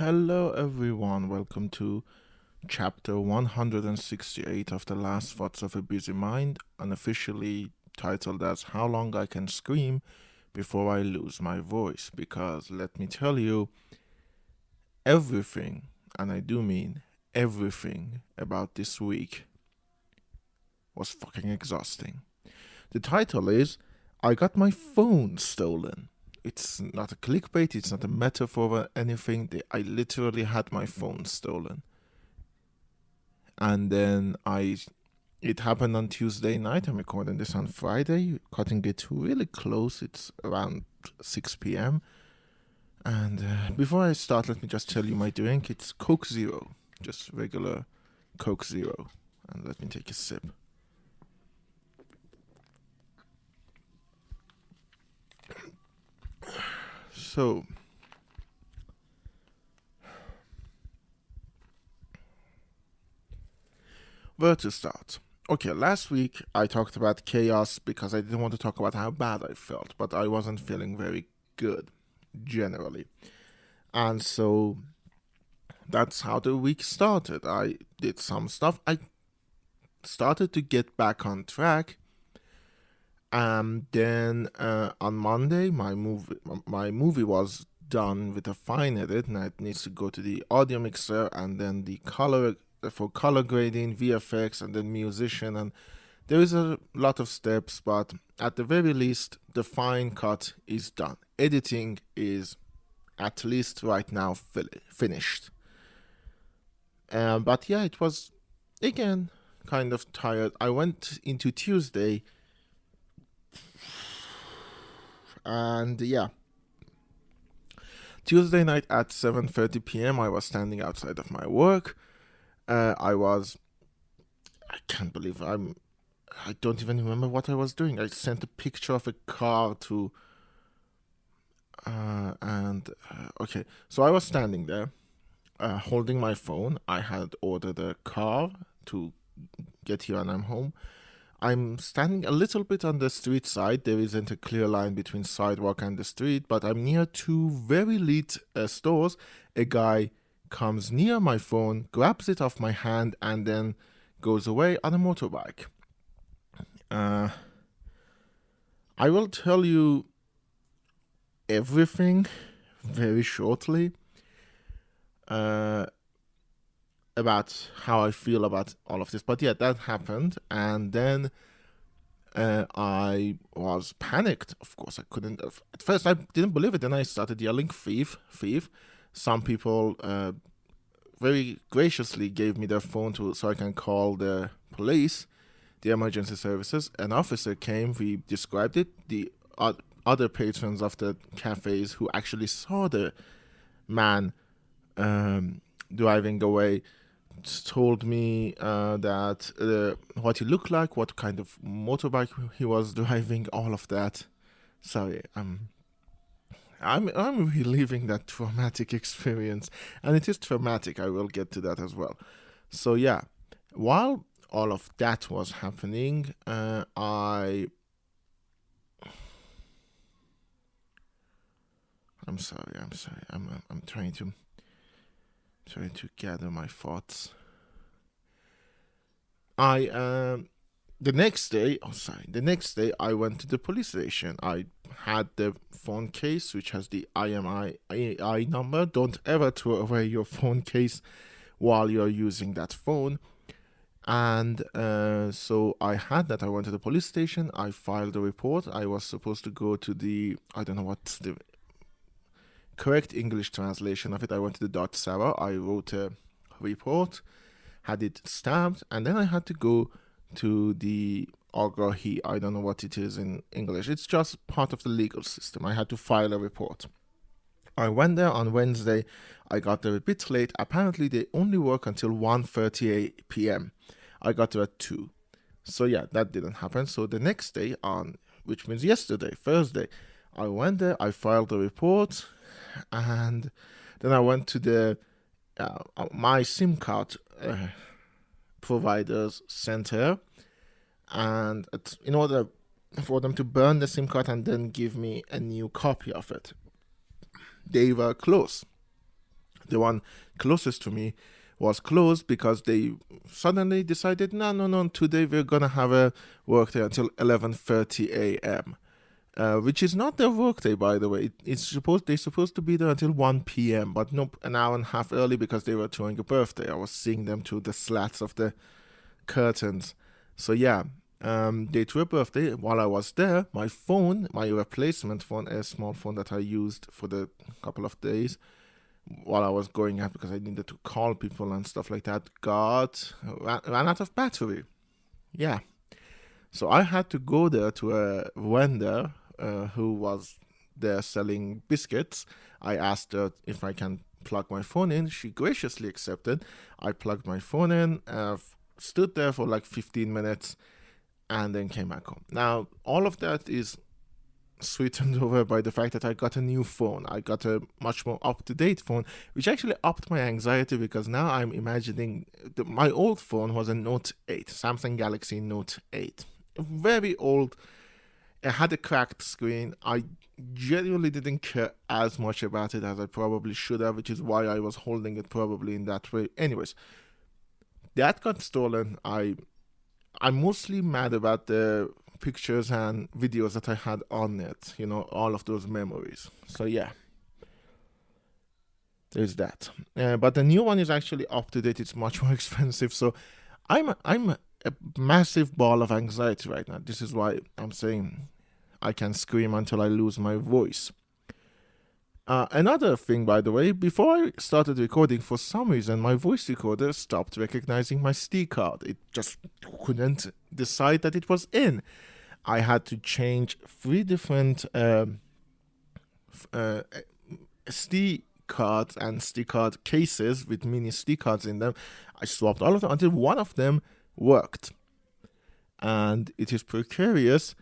Hello, everyone. Welcome to chapter 168 of The Last Thoughts of a Busy Mind, unofficially titled as How Long I Can Scream Before I Lose My Voice. Because let me tell you, everything, and I do mean everything, about this week was fucking exhausting. The title is I Got My Phone Stolen. It's not a clickbait, it's not a metaphor or anything. I literally had my phone stolen. And then it happened on Tuesday night. I'm recording this on Friday, cutting it really close. It's around 6 p.m. And before I start, let me just tell you my drink. It's Coke Zero, just regular Coke Zero. And let me take a sip. So, where to start? Okay, last week I talked about chaos because I didn't want to talk about how bad I felt, but I wasn't feeling very good, generally. And so that's how the week started. I did some stuff. I started to get back on track. And then on Monday, my movie was done with a fine edit, and it needs to go to the audio mixer, and then the color for color grading, VFX, and then musician. And there is a lot of steps, but at the very least, the fine cut is done. Editing is at least right now finished. But yeah, it was again kind of tired. I went into Tuesday. And yeah, Tuesday night at 7:30 p.m. I was standing outside of my work. I can't believe I don't even remember what I was doing. I sent a picture of a car to, okay. So I was standing there, holding my phone. I had ordered a car to get here and I'm home. I'm standing a little bit on the street side. There isn't a clear line between sidewalk and the street, but I'm near two very lit stores. A guy comes near my phone, grabs it off my hand, and then goes away on a motorbike. I will tell you everything very shortly about how I feel about all of this. But yeah, that happened, and then I was panicked. Of course, I couldn't. At first, I didn't believe it. Then I started yelling, "Thief, thief!" Some people very graciously gave me their phone so I can call the police, the emergency services. An officer came. We described it. The other patrons of the cafes who actually saw the man driving away told me that what he looked like, what kind of motorbike he was driving, all of that. Sorry, I'm reliving that traumatic experience, and it is traumatic. I will get to that as well. So yeah, while all of that was happening, I'm sorry. I'm trying to gather my thoughts. The next day, the next day I went to the police station. I had the phone case which has the IMI number. Don't ever throw away your phone case while you're using that phone. And so I had that. I went to the police station. I filed a report. I was supposed to go to I don't know what's the correct English translation of it. I went to the Dot Sarah. I wrote a report, had it stamped, and then I had to go to the Agrahi. I don't know what it is in English. It's just part of the legal system. I had to file a report. I went there on Wednesday. I got there a bit late. Apparently, they only work until 1:30 p.m. I got there at 2. So yeah, that didn't happen. So the next day, which means yesterday, Thursday, I went there. I filed the report, and then I went to my SIM card providers center, and in order for them to burn the SIM card and then give me a new copy of it, they were closed. The one closest to me was closed because they suddenly decided, no, today we're gonna have a work day until 11:30 a.m. Which is not their workday, by the way. They're supposed to be there until 1 p.m., but nope, an hour and a half early because they were throwing a birthday. I was seeing them through the slats of the curtains. So yeah, they threw a birthday. While I was there, my phone, my replacement phone, a small phone that I used for the couple of days while I was going out because I needed to call people and stuff like that, ran out of battery. Yeah. So I had to go there to a vendor who was there selling biscuits. I asked her if I can plug my phone in. She graciously accepted. I plugged my phone in, stood there for like 15 minutes, and then came back home. Now, all of that is sweetened over by the fact that I got a new phone. I got a much more up-to-date phone, which actually upped my anxiety because now I'm imagining my old phone was a Note 8, Samsung Galaxy Note 8. Very old. It had a cracked screen. I genuinely didn't care as much about it as I probably should have, which is why I was holding it probably in that way. Anyways, that got stolen. I'm mostly mad about the pictures and videos that I had on it, all of those memories. So yeah, there's that. But the new one is actually up to date. It's much more expensive. So I'm a massive ball of anxiety right now. This is why I'm saying I can scream until I lose my voice. Another thing, by the way, before I started recording, for some reason, my voice recorder stopped recognizing my SD card. It just couldn't decide that it was in. I had to change 3 different SD cards and SD card cases with mini SD cards in them. I swapped all of them until one of them worked. And it is precarious.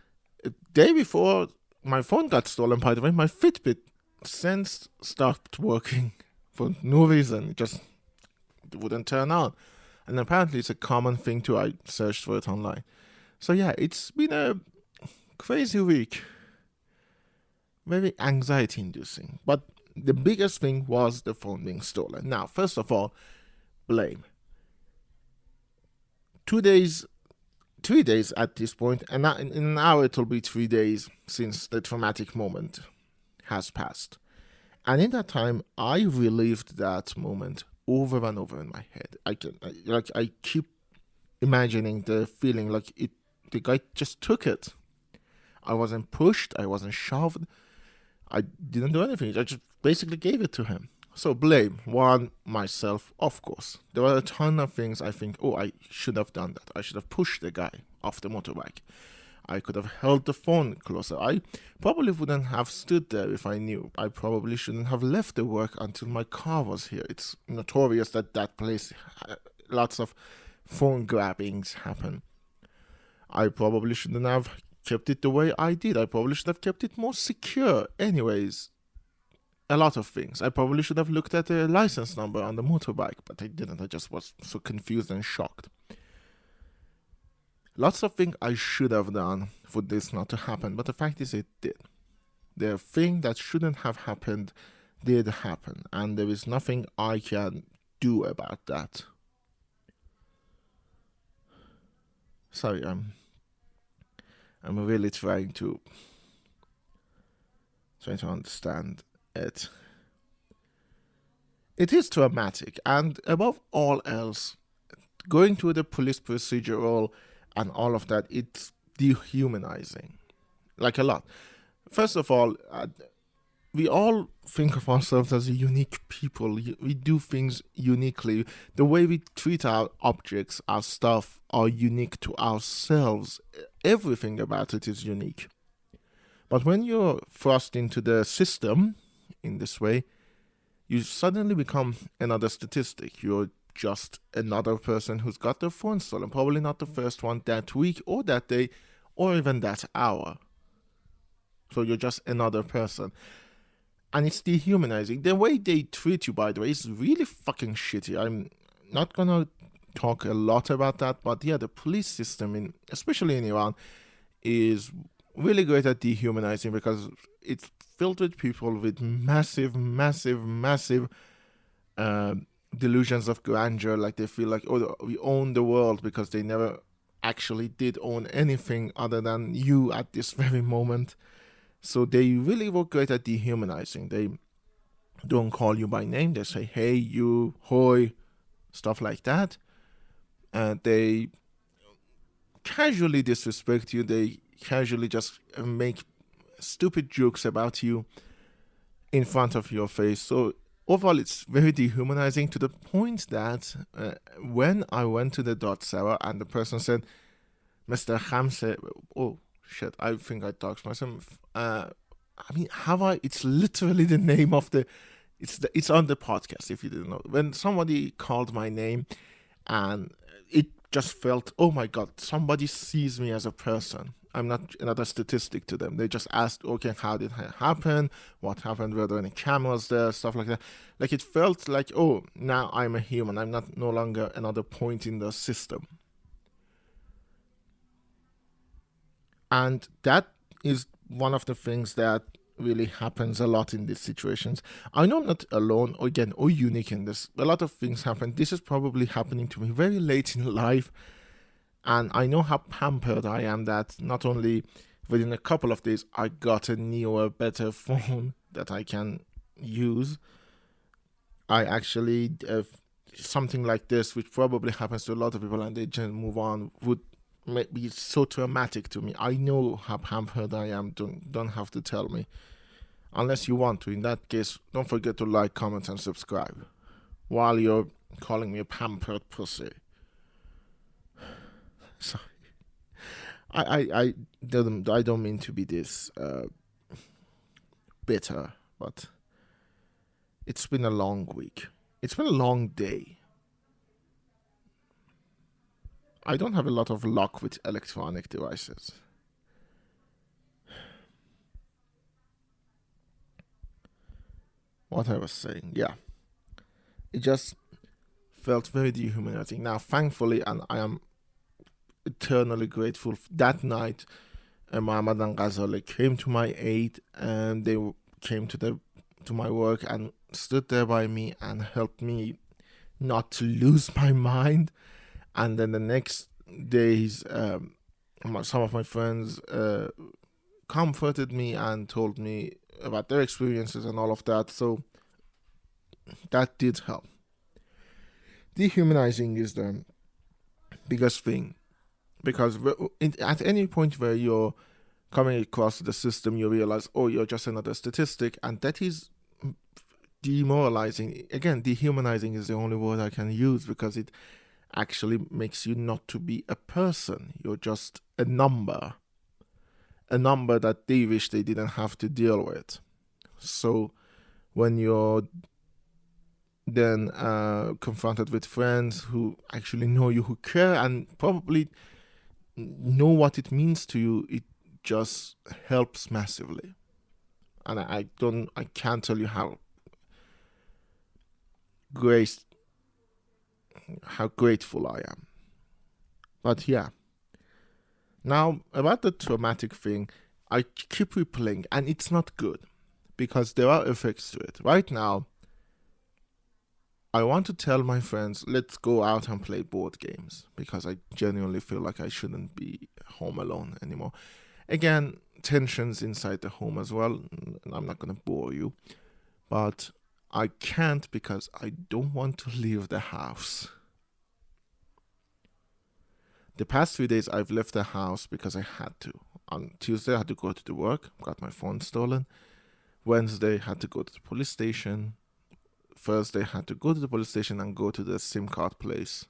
A day before my phone got stolen, by the way, my Fitbit sense stopped working for no reason. It just wouldn't turn on. And apparently it's a common thing too. I searched for it online. So yeah, it's been a crazy week. Very anxiety inducing. But the biggest thing was the phone being stolen. Now, first of all, blame. 3 days at this point, and in an hour it'll be 3 days since the traumatic moment has passed. And in that time, I relived that moment over and over in my head. I keep imagining the feeling like the guy just took it. I wasn't pushed, I wasn't shoved, I didn't do anything. I just basically gave it to him. So blame, one, myself, of course. There were a ton of things I think, I should have done that. I should have pushed the guy off the motorbike. I could have held the phone closer. I probably wouldn't have stood there if I knew. I probably shouldn't have left the work until my car was here. It's notorious that place, lots of phone grabbings happen. I probably shouldn't have kept it the way I did. I probably should have kept it more secure. Anyways, a lot of things. I probably should have looked at the license number on the motorbike, but I didn't. I just was so confused and shocked. Lots of things I should have done for this not to happen, but the fact is it did. The thing that shouldn't have happened did happen, and there is nothing I can do about that. Sorry, I'm really trying to understand it. It is traumatic, and above all else, going through the police procedural and all of that, it's dehumanizing, like a lot. First of all, we all think of ourselves as a unique people. We do things uniquely. The way we treat our objects, our stuff, are unique to ourselves. Everything about it is unique. But when you're thrust into the system in this way, you suddenly become another statistic. You're just another person who's got their phone stolen. Probably not the first one that week or that day or even that hour. So you're just another person. And it's dehumanizing. The way they treat you, by the way, is really fucking shitty. I'm not gonna talk a lot about that, but yeah, the police system, especially in Iran, is really great at dehumanizing because it's filled with people with massive delusions of grandeur, like they feel like, oh, we own the world, because they never actually did own anything other than you at this very moment. So they really were great at dehumanizing. They don't call you by name. They say, hey, you, hoy, stuff like that. And they casually disrespect you. They casually just make stupid jokes about you in front of your face. So overall, it's very dehumanizing, to the point that when I went to the dot Sarah and the person said, Mr. Hamse, oh shit, I think I doxed myself. I mean, have I? It's literally the name of the. It's on the podcast. If you didn't know, when somebody called my name, and it just felt, oh my god, somebody sees me as a person. I'm not another statistic to them. They just asked, okay, how did it happen? What happened? Were there any cameras there? Stuff like that. Like, it felt like, oh, now I'm a human. I'm not no longer another point in the system. And that is one of the things that really happens a lot in these situations. I know I'm not alone, or again, or unique in this. A lot of things happen. This is probably happening to me very late in life. And I know how pampered I am, that not only within a couple of days I got a newer, better phone that I can use. I actually, something like this, which probably happens to a lot of people and they just move on, would be so traumatic to me. I know how pampered I am. Don't have to tell me. Unless you want to. In that case, don't forget to like, comment, and subscribe. While you're calling me a pampered pussy. Sorry. I don't mean to be this bitter, but it's been a long week. It's been a long day. I don't have a lot of luck with electronic devices. What I was saying, yeah. It just felt very dehumanizing. Now, thankfully, and I am eternally grateful, that night, Muhammad and Ghazali came to my aid, and they came to my work and stood there by me and helped me not to lose my mind. And then the next days, some of my friends comforted me and told me about their experiences and all of that. So that did help. Dehumanizing is the biggest thing, because at any point where you're coming across the system, you realize, oh, you're just another statistic, and that is demoralizing. Again, dehumanizing is the only word I can use, because it actually makes you not to be a person. You're just a number that they wish they didn't have to deal with. So when you're then confronted with friends who actually know you, who care, and probably know what it means to you, it just helps massively. And I can't tell you how grateful I am. But yeah. Now, about the traumatic thing, I keep replaying, and it's not good, because there are effects to it. Right now, I want to tell my friends, let's go out and play board games, because I genuinely feel like I shouldn't be home alone anymore. Again, tensions inside the home as well, and I'm not going to bore you, but I can't, because I don't want to leave the house. The past 3 days, I've left the house because I had to. On Tuesday, I had to go to the work, got my phone stolen. Wednesday, I had to go to the police station. Thursday, I had to go to the police station and go to the SIM card place,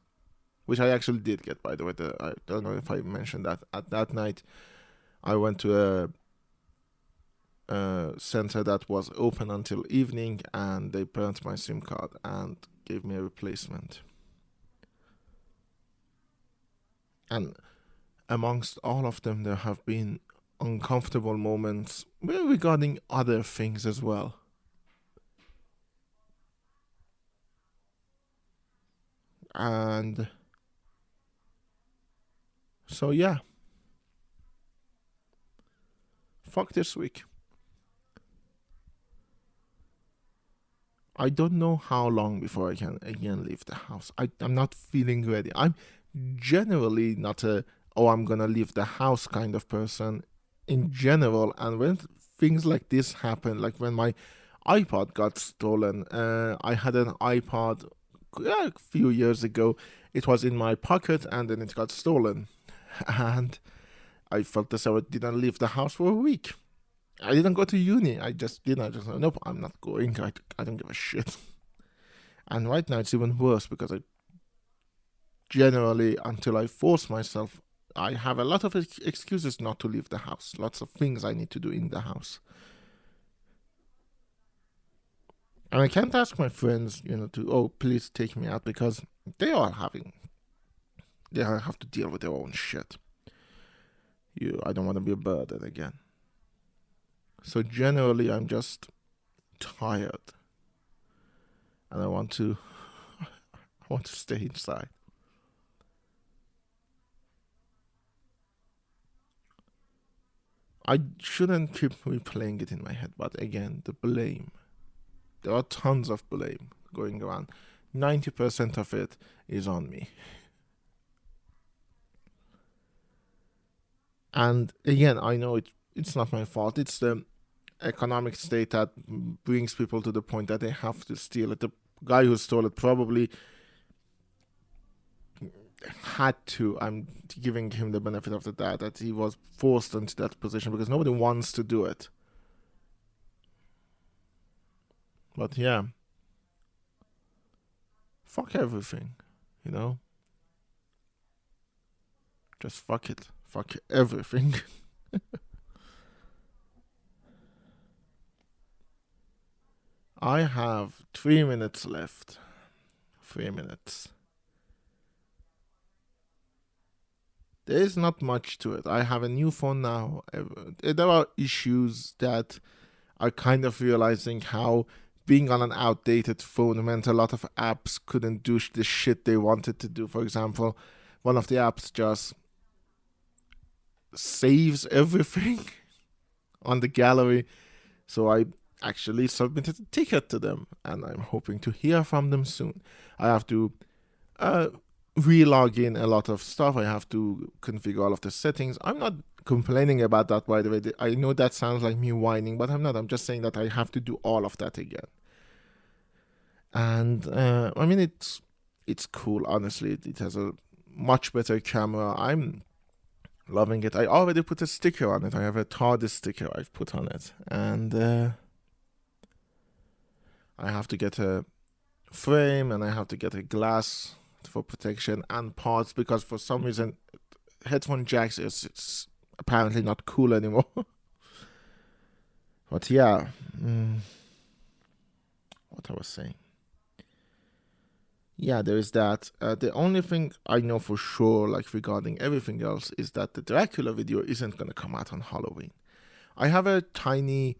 which I actually did get, by the way. I don't know if I mentioned that. At that night, I went to a center that was open until evening, and they burnt my SIM card and gave me a replacement. And amongst all of them, there have been uncomfortable moments regarding other things as well. And so, yeah. Fuck this week. I don't know how long before I can again leave the house. I'm not feeling ready. I'm generally not a, oh, I'm gonna leave the house kind of person in general. And when things like this happen, like when my iPod got stolen, I had an iPod a few years ago. It was in my pocket and then it got stolen. And I felt as though I didn't leave the house for a week. I didn't go to uni. I just didn't. I just thought, nope, I'm not going. I don't give a shit. And right now it's even worse because I generally, until I force myself, I have a lot of excuses not to leave the house. Lots of things I need to do in the house. And I can't ask my friends, to, oh, please take me out because they have to deal with their own shit. I don't want to be a burden again. So generally, I'm just tired, and I want to stay inside. I shouldn't keep replaying it in my head, but again, the blame. There are tons of blame going around. 90% of it is on me. And again, I know it's not my fault. It's the economic state that brings people to the point that they have to steal it. The guy who stole it probably had to. I'm giving him the benefit of the doubt that he was forced into that position because nobody wants to do it. But yeah, fuck everything, you know? Just fuck it. Fuck everything. I have 3 minutes left. 3 minutes. There is not much to it. I have a new phone now. There are issues that are kind of realizing how being on an outdated phone meant a lot of apps couldn't do the shit they wanted to do. For example, one of the apps just saves everything on the gallery. So I actually submitted a ticket to them and I'm hoping to hear from them soon. I have to re-log in a lot of stuff. I have to configure all of the settings. I'm not complaining about that, by the way. I know that sounds like me whining, but I'm not. I'm just saying that I have to do all of that again. And I mean, it's cool, honestly. It has a much better camera. I'm loving it. I already put a sticker on it. I have a TARDIS sticker I've put on it. And I have to get a frame and I have to get a glass for protection and parts because for some reason headphone jacks is apparently not cool anymore. But yeah, what I was saying. Yeah, there is that. The only thing I know for sure, like regarding everything else, is that the Dracula video isn't gonna come out on Halloween. I have a tiny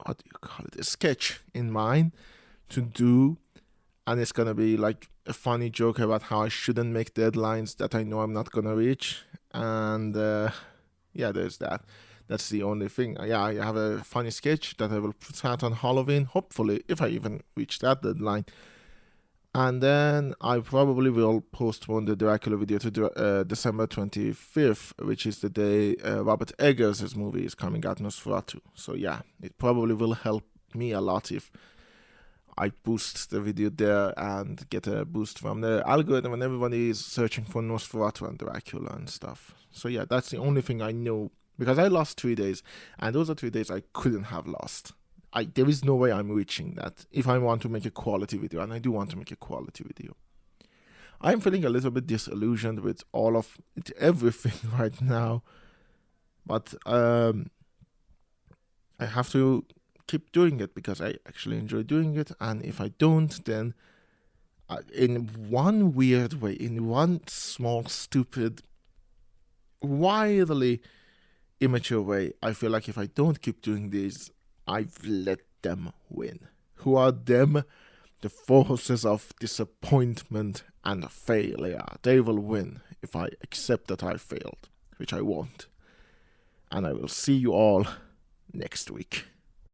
what do you call it? A sketch in mind to do, and it's gonna be like a funny joke about how I shouldn't make deadlines that I know I'm not gonna reach, and yeah, there's that. That's the only thing. Yeah, I have a funny sketch that I will put out on Halloween, hopefully, if I even reach that deadline. And then I probably will postpone the Dracula video to December 25th, which is the day Robert Eggers' movie is coming out, Nosferatu. So yeah, it probably will help me a lot if I boost the video there and get a boost from the algorithm when everybody is searching for Nosferatu and Dracula and stuff. So yeah, that's the only thing I know. Because I lost 3 days, and those are 3 days I couldn't have lost. There is no way I'm reaching that if I want to make a quality video, and I do want to make a quality video. I'm feeling a little bit disillusioned with everything right now, but I have to keep doing it because I actually enjoy doing it, and if I don't, then in one weird way, in one small, stupid, wildly immature way, I feel like if I don't keep doing this, I've let them win. Who are them? The forces of disappointment and failure. They will win if I accept that I failed, which I won't. And I will see you all next week.